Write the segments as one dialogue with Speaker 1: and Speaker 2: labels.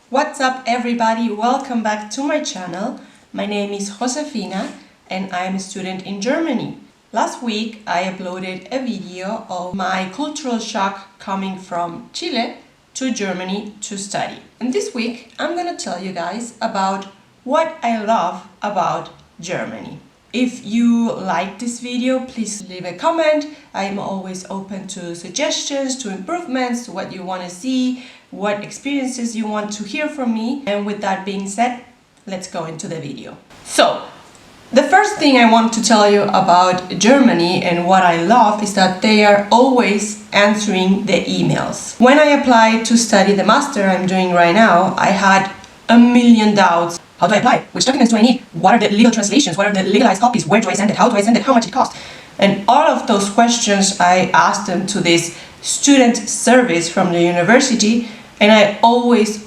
Speaker 1: What's up everybody, welcome back to my channel. My name is Josefina and I am a student in Germany. Last week I uploaded a video of my cultural shock coming from Chile to Germany to study. And this week I'm gonna tell you guys about what I love about Germany. If you like this video, please leave a comment. I'm always open to suggestions, to improvements, to what you want to see, what experiences you want to hear from me. And with that being said, let's go into the video. So, the first thing I want to tell you about Germany and what I love is that they are always answering the emails. When I applied to study the master I'm doing right now, I had a million doubts. How do I apply? Which documents do I need? What are the legal translations? What are the legalized copies? Where do I send it? How do I send it? How much it costs? And all of those questions I asked them to this student service from the university, and I always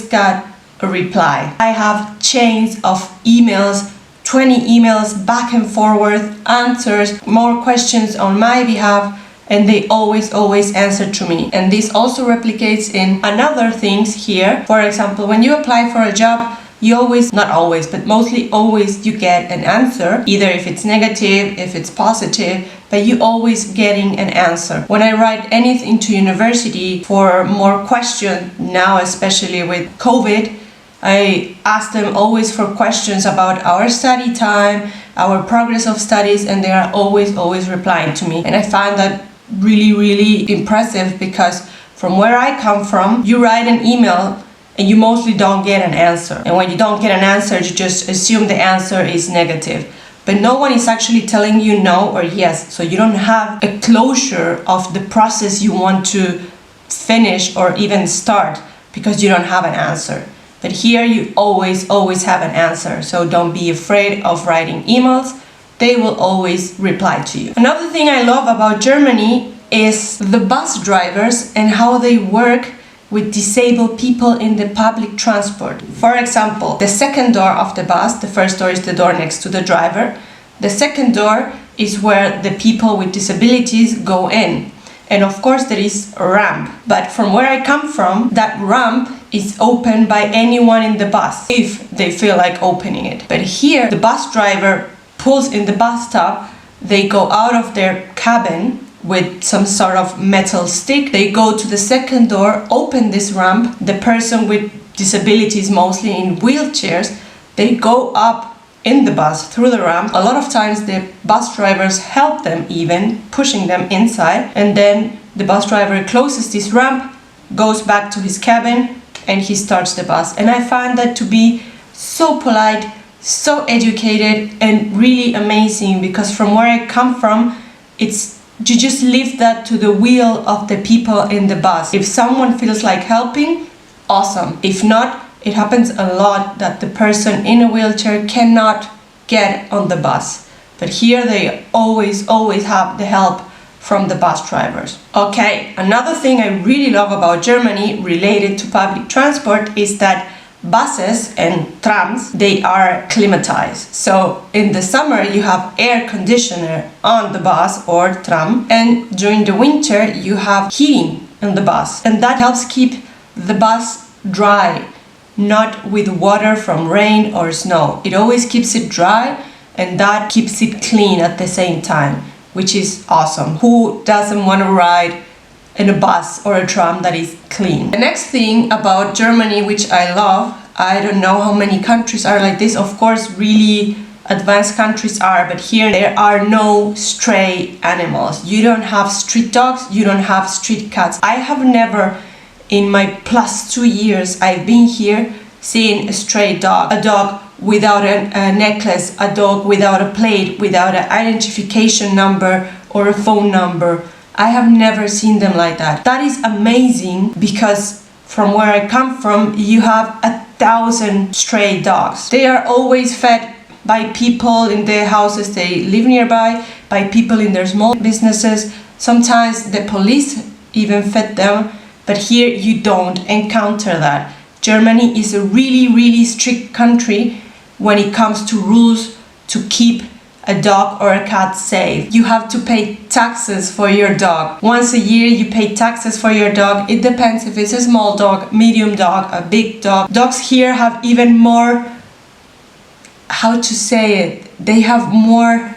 Speaker 1: got a reply. I have chains of emails, 20 emails back and forward, answers, more questions on my behalf, and they always answer to me. And this also replicates in another things here. For example, when you apply for a job, you always, not always, but mostly always you get an answer, either if it's negative, if it's positive, but you always getting an answer. When I write anything to university for more questions, now especially with COVID, I ask them always for questions about our study time, our progress of studies, and they are always replying to me. And I find that really impressive, because from where I come from, you write an email and you mostly don't get an answer. And when you don't get an answer, you just assume the answer is negative. But no one is actually telling you no or yes. So you don't have a closure of the process you want to finish or even start, because you don't have an answer. But here you always have an answer. So don't be afraid of writing emails. They will always reply to you. Another thing I love about Germany is the bus drivers and how they work with disabled people in the public transport. For example, the second door of the bus, the first door is the door next to the driver. The second door is where the people with disabilities go in. And of course there is a ramp. But from where I come from, that ramp is opened by anyone in the bus, if they feel like opening it. But here, the bus driver pulls in the bus stop, they go out of their cabin with some sort of metal stick. They go to the second door, open this ramp. The person with disabilities, mostly in wheelchairs, they go up in the bus through the ramp. A lot of times the bus drivers help them, even pushing them inside. And then the bus driver closes this ramp, goes back to his cabin, and he starts the bus. And I find that to be so polite, so educated, and really amazing, because from where I come from, you just leave that to the will of the people in the bus. If someone feels like helping, awesome. If not, it happens a lot that the person in a wheelchair cannot get on the bus. But here they always have the help from the bus drivers. Okay, another thing I really love about Germany related to public transport is that buses and trams, they are climatized. So in the summer you have air conditioner on the bus or tram, and during the winter you have heating in the bus, and that helps keep the bus dry, not with water from rain or snow. It always keeps it dry, and that keeps it clean at the same time, which is awesome. Who doesn't want to ride in a bus or a tram that is clean? The next thing about Germany, which I love, I don't know how many countries are like this. Of course, really advanced countries are, but here there are no stray animals. You don't have street dogs, you don't have street cats. I have never, in my +2 years I've been here, seen a stray dog, a dog without a necklace, a dog without a plate, without an identification number or a phone number. I have never seen them like that. That is amazing, because from where I come from, you have 1,000 stray dogs. They are always fed by people in their houses they live nearby, by people in their small businesses. Sometimes the police even fed them, but here you don't encounter that. Germany is a really strict country when it comes to rules to keep a dog or a cat safe. You have to pay taxes for your dog. Once a year you pay taxes for your dog. It depends if it's a small dog, medium dog, a big dog. Dogs here have even more, how to say it, they have more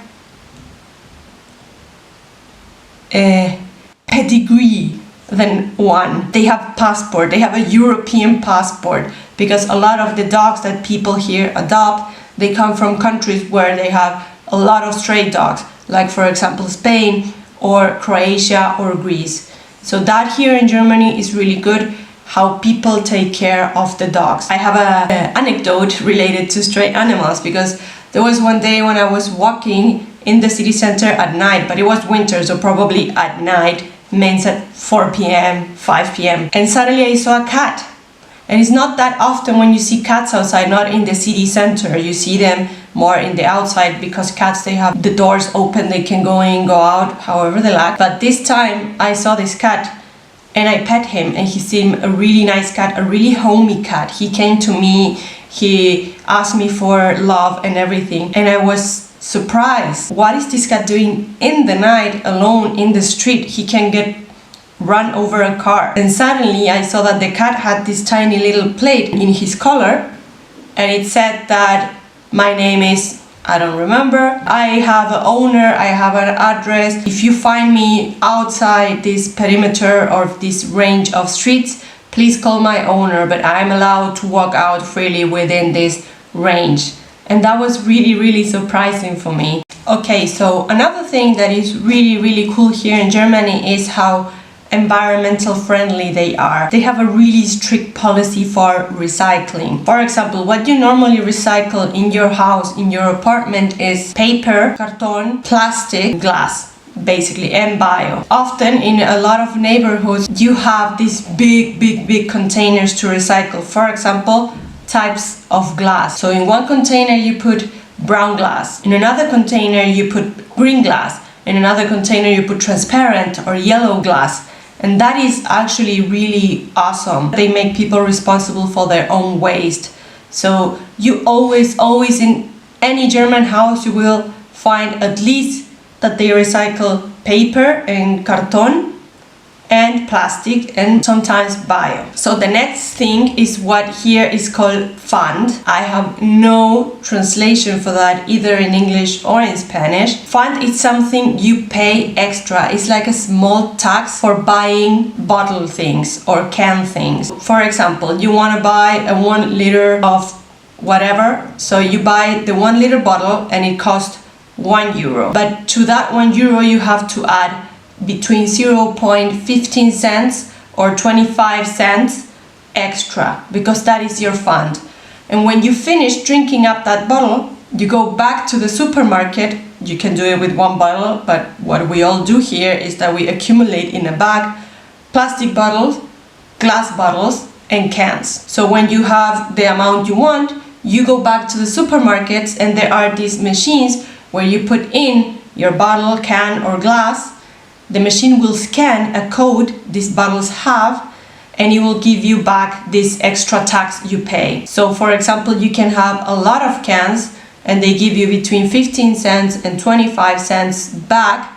Speaker 1: pedigree than one. They have passport, they have a European passport, because a lot of the dogs that people here adopt, they come from countries where they have a lot of stray dogs, like for example Spain or Croatia or Greece. So that here in Germany is really good, how people take care of the dogs. I have an anecdote related to stray animals, because there was one day when I was walking in the city center at night, but it was winter, so probably at night means at 4 p.m, 5 p.m. And suddenly I saw a cat. And it's not that often when you see cats outside, not in the city center. You see them more in the outside, because cats, they have the doors open, they can go in, go out, however they like. But this time I saw this cat and I pet him, and he seemed a really nice cat, a really homey cat. He came to me, he asked me for love and everything, and I was surprised. What is this cat doing in the night alone in the street? He can get run over a car. And suddenly I saw that the cat had this tiny little plate in his collar, and it said that my name is, I don't remember, I have an owner, I have an address. If you find me outside this perimeter or this range of streets, please call my owner, but I'm allowed to walk out freely within this range. And that was really surprising for me. Okay, so another thing that is really cool here in Germany is how environmental friendly they are. They have a really strict policy for recycling. For example, what you normally recycle in your house, in your apartment, is paper, carton, plastic, glass, basically, and bio. Often in a lot of neighborhoods you have these big containers to recycle. For example, types of glass. So in one container you put brown glass, in another container you put green glass, in another container you put transparent or yellow glass. And that is actually really awesome. They make people responsible for their own waste. So you always in any German house you will find at least that they recycle paper and carton and plastic, and sometimes bio. So the next thing is what here is called fund. I have no translation for that either in English or in Spanish. Fund is something you pay extra. It's like a small tax for buying bottle things or can things. For example, you want to buy a 1 liter of whatever, so you buy the 1 liter bottle and it costs €1. But to that €1 you have to add between 0.15 cents or 25 cents extra, because that is your fund. And when you finish drinking up that bottle, you go back to the supermarket. You can do it with one bottle, but what we all do here is that we accumulate in a bag plastic bottles, glass bottles, and cans. So when you have the amount you want, you go back to the supermarkets, and there are these machines where you put in your bottle, can, or glass. The machine will scan a code these bottles have, and it will give you back this extra tax you pay. So for example, you can have a lot of cans and they give you between 15 cents and 25 cents back.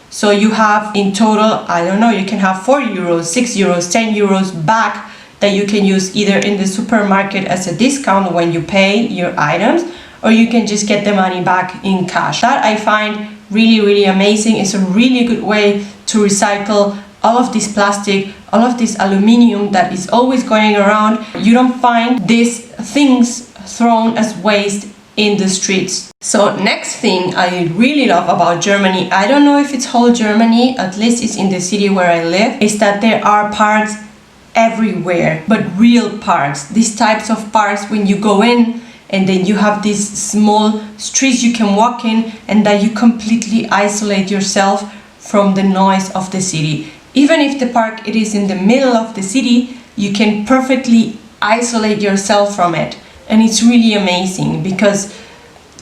Speaker 1: So you have in total, I don't know, you can have €4, €6, €10 back that you can use either in the supermarket as a discount when you pay your items, or you can just get the money back in cash. That I find really amazing. It's a really good way to recycle all of this plastic, all of this aluminum that is always going around. You don't find these things thrown as waste in the streets. So next thing I really love about Germany, I don't know if it's whole Germany, at least it's in the city where I live, is that there are parks everywhere, but real parks. These types of parks when you go in, and then you have these small streets you can walk in, and that you completely isolate yourself from the noise of the city. Even if the park it is in the middle of the city, you can perfectly isolate yourself from it. And it's really amazing, because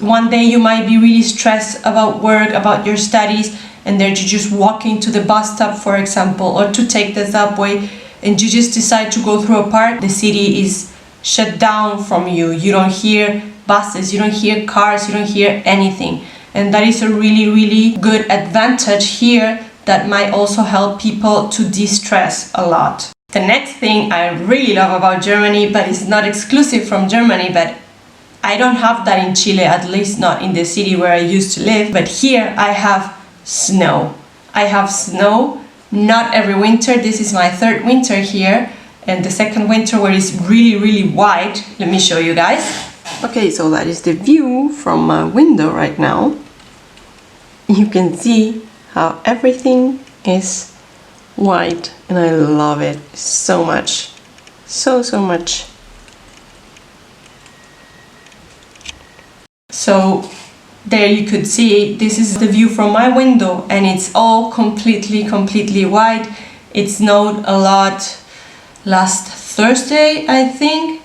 Speaker 1: one day you might be really stressed about work, about your studies, and then you just walk into the bus stop, for example, or to take the subway, and you just decide to go through a park. The city is shut down from you. You don't hear buses, you don't hear cars, you don't hear anything. and that is a really good advantage here that might also help people to de-stress a lot. The next thing I really love about Germany, but it's not exclusive from Germany, but I don't have that in Chile, at least not in the city where I used to live, but here I have snow. I have snow, not every winter. This is my third winter here, and the second winter where it's really white. Let me show you guys. Okay, so that is the view from my window right now. You can see how everything is white, and I love it so much, so much. So there you could see, this is the view from my window, and it's all completely white. It snowed a lot last Thursday, I think,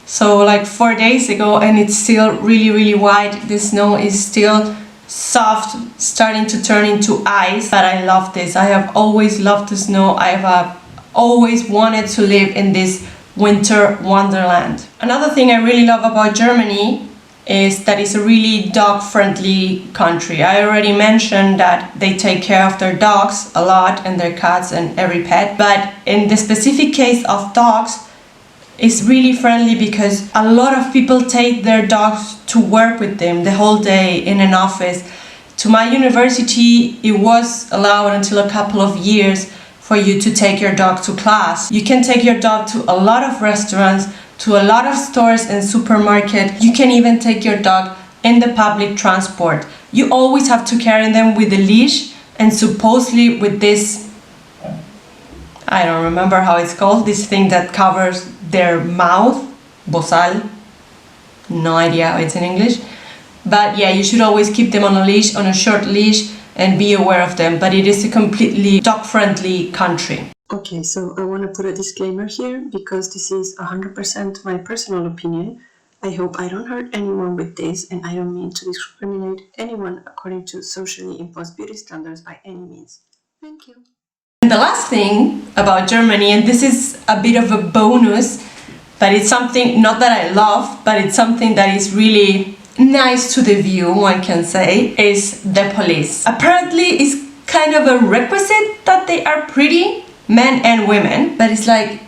Speaker 1: so like 4 days ago, and it's still really white. The snow is still soft, starting to turn into ice, but I love this. I have always loved the snow. I have always wanted to live in this winter wonderland. Another thing I really love about Germany is that it's a really dog-friendly country. I already mentioned that they take care of their dogs a lot, and their cats and every pet, but in the specific case of dogs, it's really friendly because a lot of people take their dogs to work with them the whole day in an office. To my university, it was allowed until a couple of years for you to take your dog to class. You can take your dog to a lot of restaurants, to a lot of stores and supermarket. You can even take your dog in the public transport. You always have to carry them with a leash, and supposedly with this, I don't remember how it's called, this thing that covers their mouth, bozal, no idea how it's in English, but yeah, you should always keep them on a leash, on a short leash, and be aware of them. But it is a completely dog-friendly country. Okay, so I want to put a disclaimer here because this is 100% my personal opinion. I hope I don't hurt anyone with this, and I don't mean to discriminate anyone according to socially imposed beauty standards by any means. Thank you. And the last thing about Germany, and this is a bit of a bonus, but it's something not that I love, but it's something that is really nice to the view, one can say, is the police. Apparently it's kind of a requisite that they are pretty, men and women, but it's like,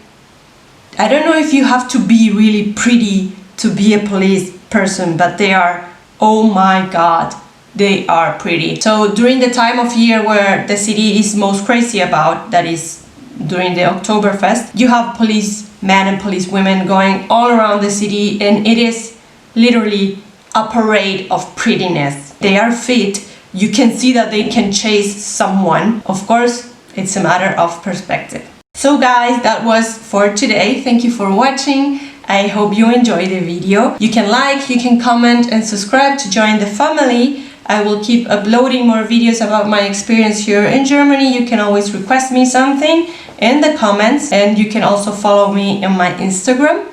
Speaker 1: I don't know if you have to be really pretty to be a police person, but they are, oh my god, they are pretty. So during the time of year where the city is most crazy about, that is during the Oktoberfest, you have policemen and policewomen going all around the city, and it is literally a parade of prettiness. They are fit. You can see that they can chase someone. Of course, it's a matter of perspective. So guys, that was for today. Thank you for watching. I hope you enjoyed the video. You can like, you can comment and subscribe to join the family. I will keep uploading more videos about my experience here in Germany. You can always request me something in the comments, and you can also follow me on my Instagram.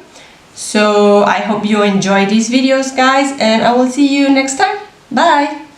Speaker 1: So I hope you enjoy these videos, guys, and I will see you next time. Bye!